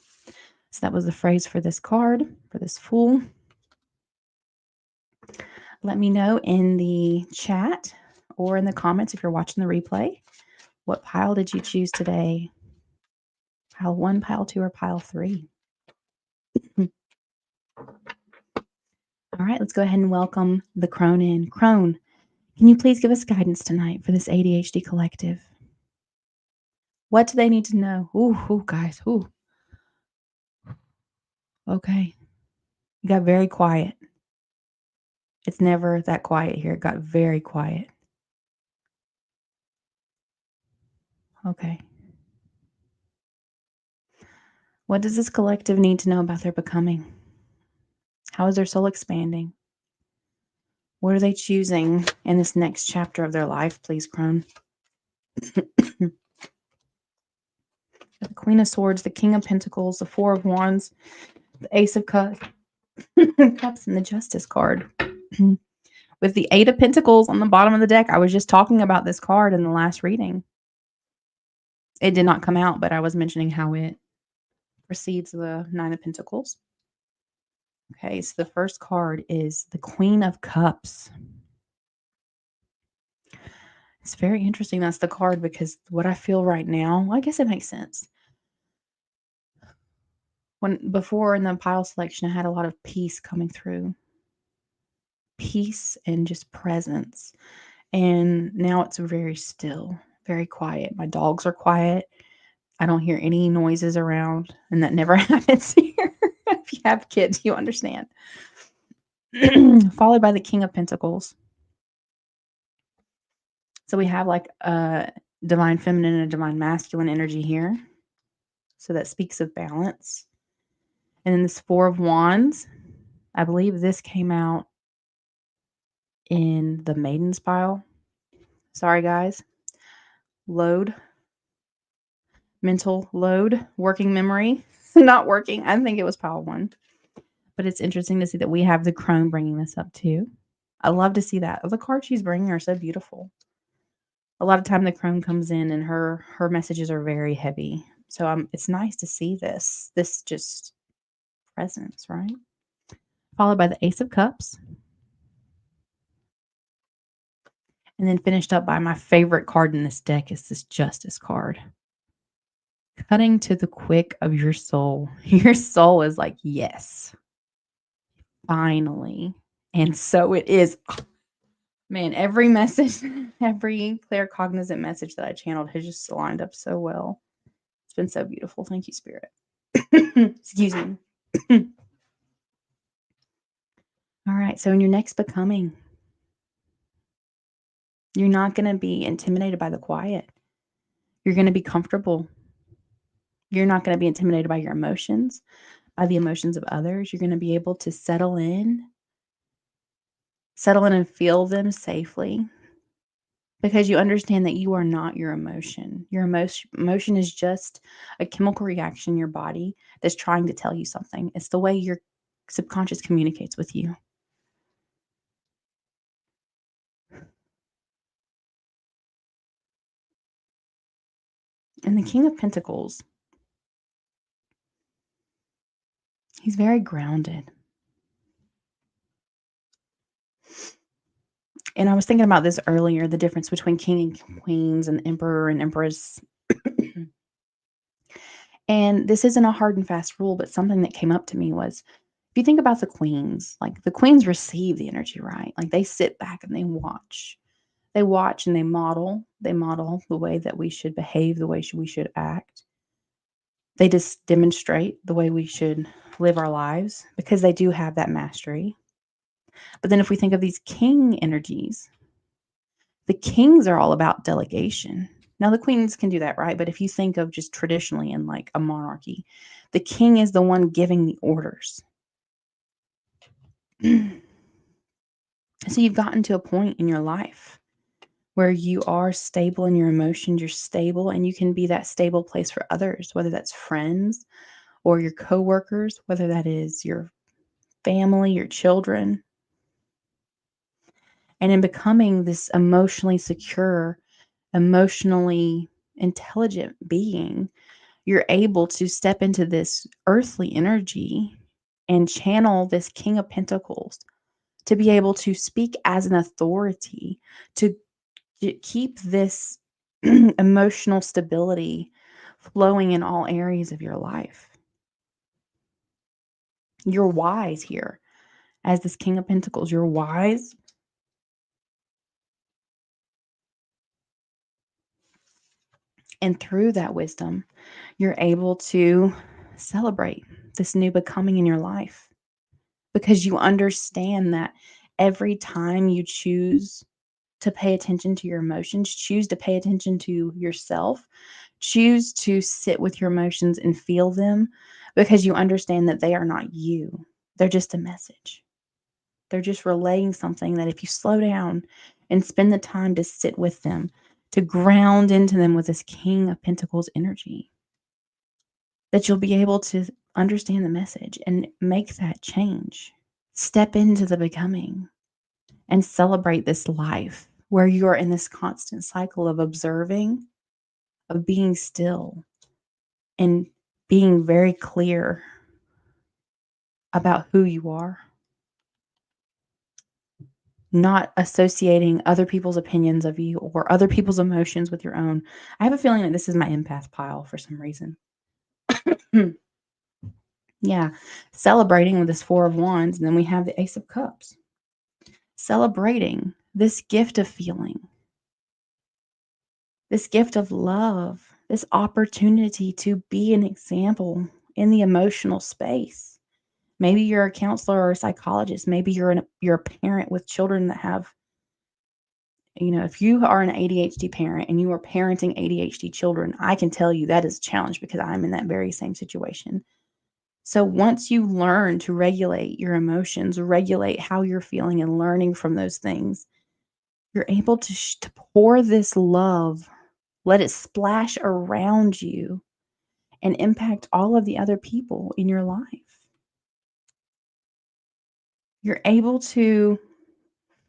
So that was the phrase for this card, for this fool. Let me know in the chat or in the comments if you're watching the replay. What pile did you choose today? Pile 1, pile 2, or pile 3? All right, let's go ahead and welcome the crone in. Crone, can you please give us guidance tonight for this ADHD collective? What do they need to know? Ooh, guys, ooh. Okay. You got very quiet. It's never that quiet here. It got very quiet. Okay. What does this collective need to know about their becoming? How is their soul expanding? What are they choosing in this next chapter of their life, please, Crone? The Queen of Swords, the King of Pentacles, the Four of Wands, the Ace of Cups, and the Justice card. With the Eight of Pentacles on the bottom of the deck, I was just talking about this card in the last reading. It did not come out, but I was mentioning how it precedes the Nine of Pentacles. Okay, so the first card is the Queen of Cups. It's very interesting that's the card because what I feel right now, I guess it makes sense. Before in the pile selection, I had a lot of peace coming through. Peace and just presence. And now it's very still, very quiet. My dogs are quiet. I don't hear any noises around, and that never happens here. If you have kids, you understand. Followed by the King of Pentacles. So we have like a divine feminine and a divine masculine energy here. So that speaks of balance. And then this Four of Wands, I believe this came out in the Maiden's pile. Sorry, guys. Load. Mental load. Working memory. Not working. I think it was pile 1. But it's interesting to see that we have the crone bringing this up too. I love to see that. The cards she's bringing are so beautiful. A lot of time the crone comes in and her messages are very heavy. So it's nice to see this just presence, right? Followed by the Ace of Cups. And then finished up by my favorite card in this deck is this Justice card. Cutting to the quick of your soul. Your soul is like, yes, finally. And so it is. Man, every message, every claircognizant message that I channeled has just lined up so well. It's been so beautiful. Thank you, Spirit. Excuse me. All right. So in your next becoming, you're not going to be intimidated by the quiet. You're going to be comfortable. You're not going to be intimidated by your emotions, by the emotions of others. You're going to be able to settle in and feel them safely because you understand that you are not your emotion. Your emotion is just a chemical reaction in your body that's trying to tell you something. It's the way your subconscious communicates with you. And the King of Pentacles, he's very grounded. And I was thinking about this earlier, the difference between king and queens and emperor and empress. And this isn't a hard and fast rule, but something that came up to me was, if you think about the queens, like the queens receive the energy, right? Like they sit back and they watch. They watch and they model. They model the way that we should behave, the way we should act. They just demonstrate the way we should live our lives because they do have that mastery. But then if we think of these king energies, the kings are all about delegation. Now, the queens can do that, right? But if you think of just traditionally in like a monarchy, the king is the one giving the orders. So you've gotten to a point in your life where you are stable in your emotions, you're stable, and you can be that stable place for others, whether that's friends or your coworkers, whether that is your family, your children. And in becoming this emotionally secure, emotionally intelligent being, you're able to step into this earthly energy and channel this King of Pentacles to be able to speak as an authority, to keep this emotional stability flowing in all areas of your life. You're wise here as this King of Pentacles. You're wise. And through that wisdom, you're able to celebrate this new becoming in your life because you understand that every time you choose to pay attention to your emotions, choose to pay attention to yourself, choose to sit with your emotions and feel them because you understand that they are not you. They're just a message. They're just relaying something that if you slow down and spend the time to sit with them, to ground into them with this King of Pentacles energy, that you'll be able to understand the message and make that change. Step into the becoming and celebrate this life where you are in this constant cycle of observing, of being still, and being very clear about who you are, not associating other people's opinions of you or other people's emotions with your own. I have a feeling that this is my empath pile for some reason. Yeah, celebrating with this Four of Wands, and then we have the Ace of Cups. Celebrating this gift of feeling, this gift of love, this opportunity to be an example in the emotional space. Maybe you're a counselor or a psychologist. Maybe you're a parent with children that have, if you are an ADHD parent and you are parenting ADHD children, I can tell you that is a challenge because I'm in that very same situation. So once you learn to regulate your emotions, regulate how you're feeling and learning from those things, you're able to pour this love, let it splash around you and impact all of the other people in your life. You're able to,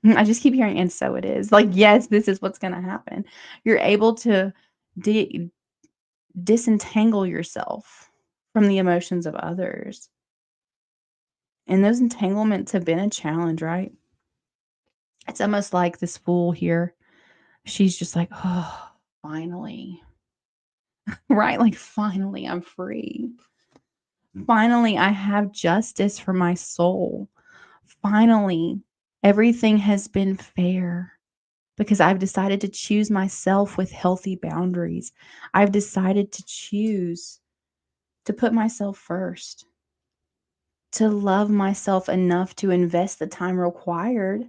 I just keep hearing, and so it is. Like, yes, this is what's going to happen. You're able to disentangle yourself from the emotions of others. And those entanglements have been a challenge, right? It's almost like this fool here. She's just like, oh, finally. Right? Like, finally, I'm free. Finally, I have justice for my soul. Finally, everything has been fair because I've decided to choose myself with healthy boundaries. I've decided to choose to put myself first, to love myself enough to invest the time required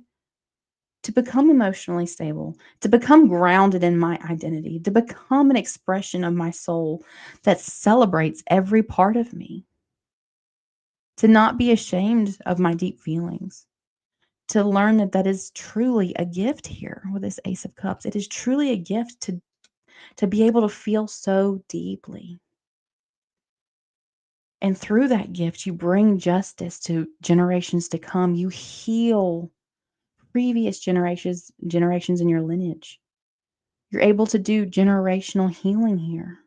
to become emotionally stable, to become grounded in my identity, to become an expression of my soul that celebrates every part of me, to not be ashamed of my deep feelings, to learn that that is truly a gift here with this Ace of Cups. It is truly a gift to be able to feel so deeply. And through that gift, you bring justice to generations to come. You heal previous generations in your lineage. You're able to do generational healing here.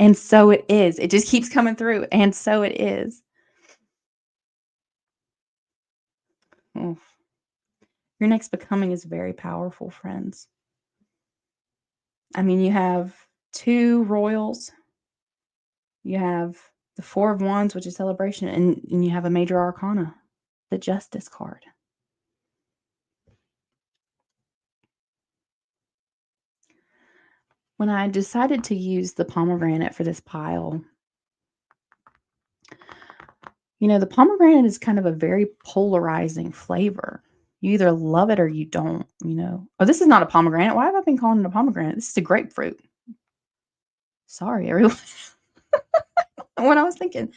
And so it is. It just keeps coming through, and so it is. Oof. Your next becoming is very powerful, friends. I mean, you have 2 royals, you have the 4 of wands, which is celebration, and you have a major arcana, the justice card. When I decided to use the pomegranate for this pile, the pomegranate is kind of a very polarizing flavor. You either love it or you don't. Oh, this is not a pomegranate. Why have I been calling it a pomegranate? This is a grapefruit. Sorry, everyone. When I was thinking,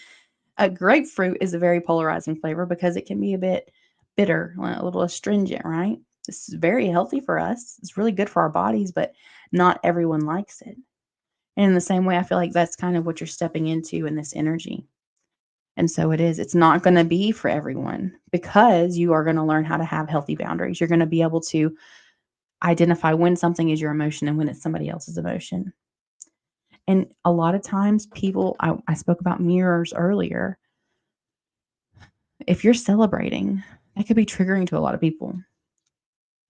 a grapefruit is a very polarizing flavor because it can be a bit bitter, a little astringent, right? This is very healthy for us. It's really good for our bodies, but not everyone likes it. And in the same way, I feel like that's kind of what you're stepping into in this energy. And so it is. It's not going to be for everyone because you are going to learn how to have healthy boundaries. You're going to be able to identify when something is your emotion and when it's somebody else's emotion. And a lot of times, I spoke about mirrors earlier. If you're celebrating, that could be triggering to a lot of people.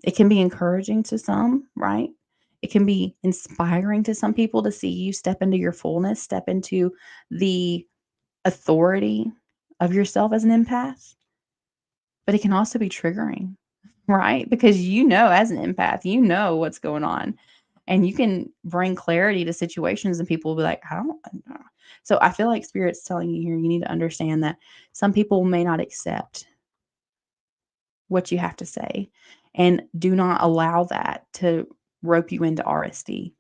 It can be encouraging to some, right? It can be inspiring to some people to see you step into your fullness, step into the authority of yourself as an empath, but it can also be triggering, right? Because as an empath, you know what's going on and you can bring clarity to situations and people will be like, I don't know. So I feel like spirit's telling you here, you need to understand that some people may not accept what you have to say and do not allow that to rope you into RSD,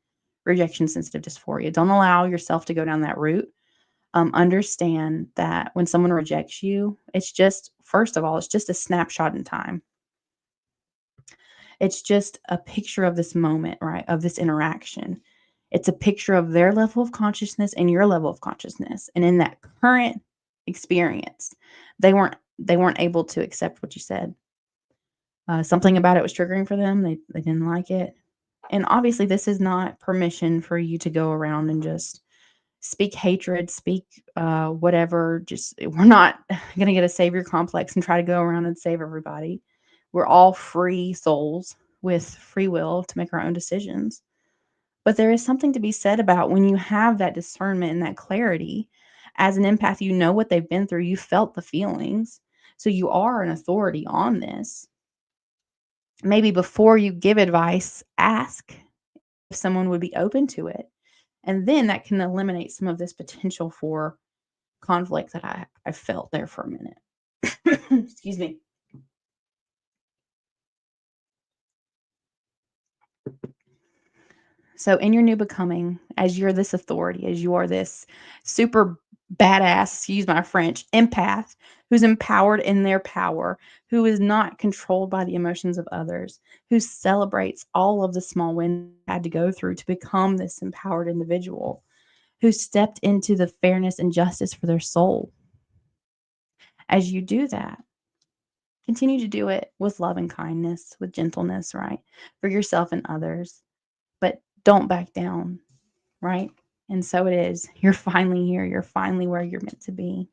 rejection sensitive dysphoria. Don't allow yourself to go down that route. Understand that when someone rejects you, it's just, first of all, it's just a snapshot in time. It's just a picture of this moment, right? Of this interaction. It's a picture of their level of consciousness and your level of consciousness. And in that current experience, they weren't able to accept what you said. Something about it was triggering for them. They didn't like it. And obviously, this is not permission for you to go around and just speak hatred, speak whatever. Just we're not going to get a savior complex and try to go around and save everybody. We're all free souls with free will to make our own decisions. But there is something to be said about when you have that discernment and that clarity. As an empath, you know what they've been through. You felt the feelings. So you are an authority on this. Maybe before you give advice, ask if someone would be open to it. And then that can eliminate some of this potential for conflict that I felt there for a minute. Excuse me. So, in your new becoming, as you're this authority, as you are this super badass, excuse my French, empath who's empowered in their power, who is not controlled by the emotions of others, who celebrates all of the small wins had to go through to become this empowered individual, who stepped into the fairness and justice for their soul. As you do that, continue to do it with love and kindness, with gentleness, right? For yourself and others. But don't back down, right? And so it is. You're finally here. You're finally where you're meant to be.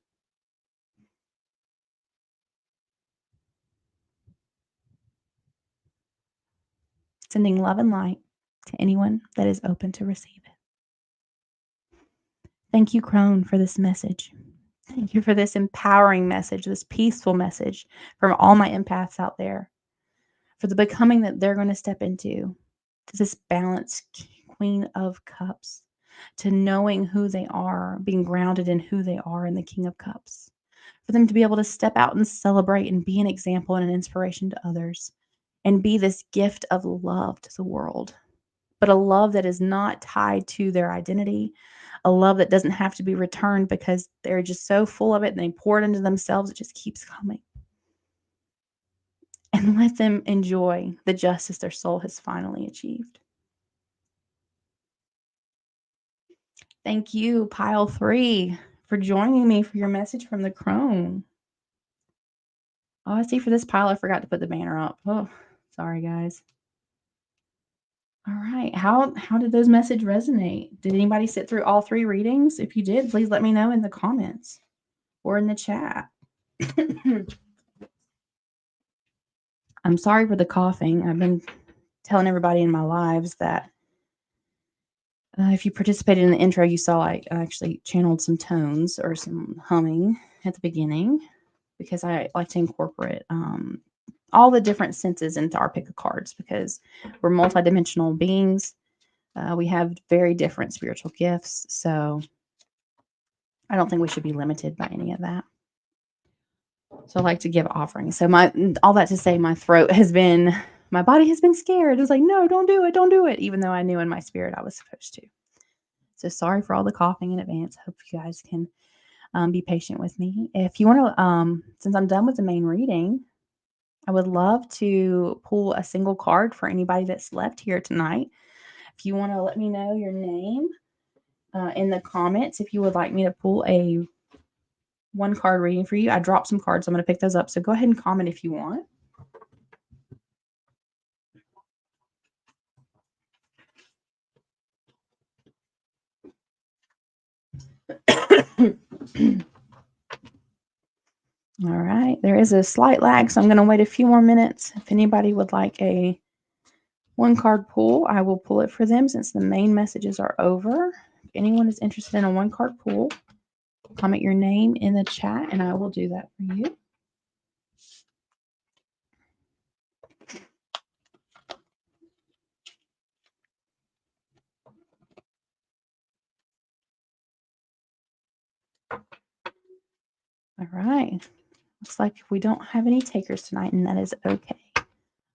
Sending love and light to anyone that is open to receive it. Thank you, Crone, for this message. Thank you for this empowering message, this peaceful message from all my empaths out there, for the becoming that they're going to step into, to this balanced Queen of Cups, to knowing who they are, being grounded in who they are in the King of Cups, for them to be able to step out and celebrate and be an example and an inspiration to others and be this gift of love to the world, but a love that is not tied to their identity, a love that doesn't have to be returned because they're just so full of it and they pour it into themselves, it just keeps coming. And let them enjoy the justice their soul has finally achieved. Thank you, Pile 3, for joining me for your message from the Crone. Oh, I see for this pile, I forgot to put the banner up. Oh, sorry, guys. All right. How did those messages resonate? Did anybody sit through all 3 readings? If you did, please let me know in the comments or in the chat. I'm sorry for the coughing. I've been telling everybody in my lives that if you participated in the intro, you saw I actually channeled some tones or some humming at the beginning because I like to incorporate all the different senses into our pick of cards because we're multidimensional beings. We have very different spiritual gifts. So I don't think we should be limited by any of that. So I like to give offerings. So all that to say, my body has been scared. It's like, no, don't do it. Even though I knew in my spirit I was supposed to. So sorry for all the coughing in advance. Hope you guys can be patient with me. If you want to, since I'm done with the main reading, I would love to pull a single card for anybody that's left here tonight. If you want to let me know your name in the comments, if you would like me to pull a 1-card reading for you. I dropped some cards. I'm going to pick those up. So go ahead and comment if you want. All right. There is a slight lag, so I'm going to wait a few more minutes. If anybody would like a 1-card pull, I will pull it for them since the main messages are over. If anyone is interested in a 1-card pull, comment your name in the chat and I will do that for you. All right. Looks like we don't have any takers tonight, and that is okay.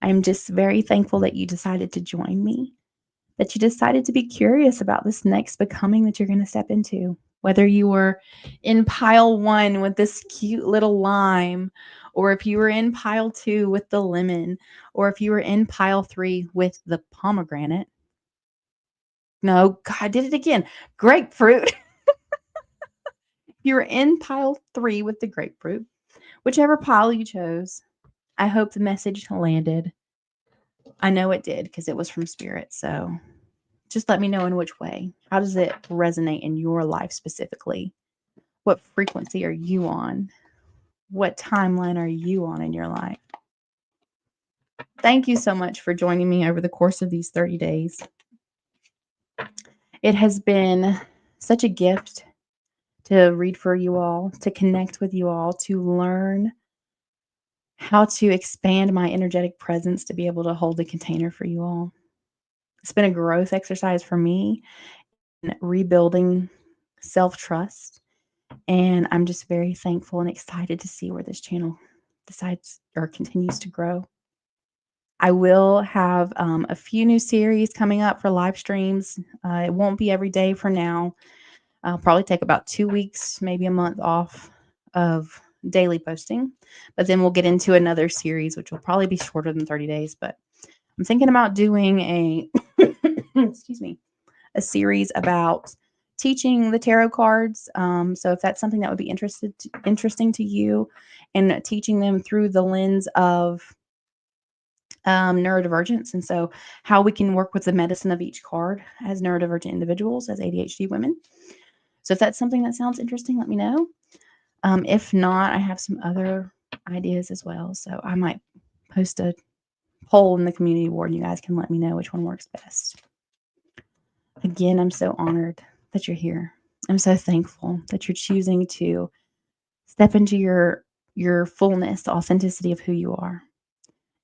I'm just very thankful that you decided to join me, that you decided to be curious about this next becoming that you're going to step into. Whether you were in pile 1 with this cute little lime, or if you were in pile 2 with the lemon, or if you were in pile 3 with the pomegranate. No, God, I did it again. Grapefruit. You were in pile 3 with the grapefruit. Whichever pile you chose, I hope the message landed. I know it did because it was from Spirit. So just let me know in which way. How does it resonate in your life specifically? What frequency are you on? What timeline are you on in your life? Thank you so much for joining me over the course of these 30 days. It has been such a gift to read for you all, to connect with you all, to learn how to expand my energetic presence to be able to hold the container for you all. It's been a growth exercise for me in rebuilding self-trust. And I'm just very thankful and excited to see where this channel decides or continues to grow. I will have a few new series coming up for live streams. It won't be every day for now. I'll probably take about 2 weeks, maybe a month off of daily posting. But then we'll get into another series, which will probably be shorter than 30 days. But I'm thinking about doing a, excuse me, a series about teaching the tarot cards. So if that's something that would be interesting to you, and teaching them through the lens of neurodivergence, and so how we can work with the medicine of each card as neurodivergent individuals, as ADHD women. So if that's something that sounds interesting, let me know. If not, I have some other ideas as well. So I might post a poll in the community board and you guys can let me know which one works best. Again, I'm so honored that you're here. I'm so thankful that you're choosing to step into your fullness, the authenticity of who you are.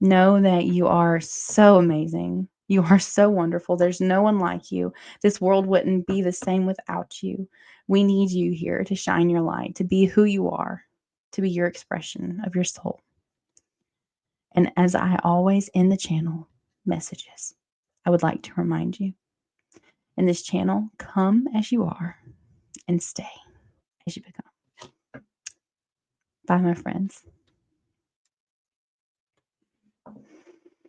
Know that you are so amazing. You are so wonderful. There's no one like you. This world wouldn't be the same without you. We need you here to shine your light, to be who you are, to be your expression of your soul. And as I always end the channel messages, I would like to remind you, in this channel, come as you are and stay as you become. Bye, my friends.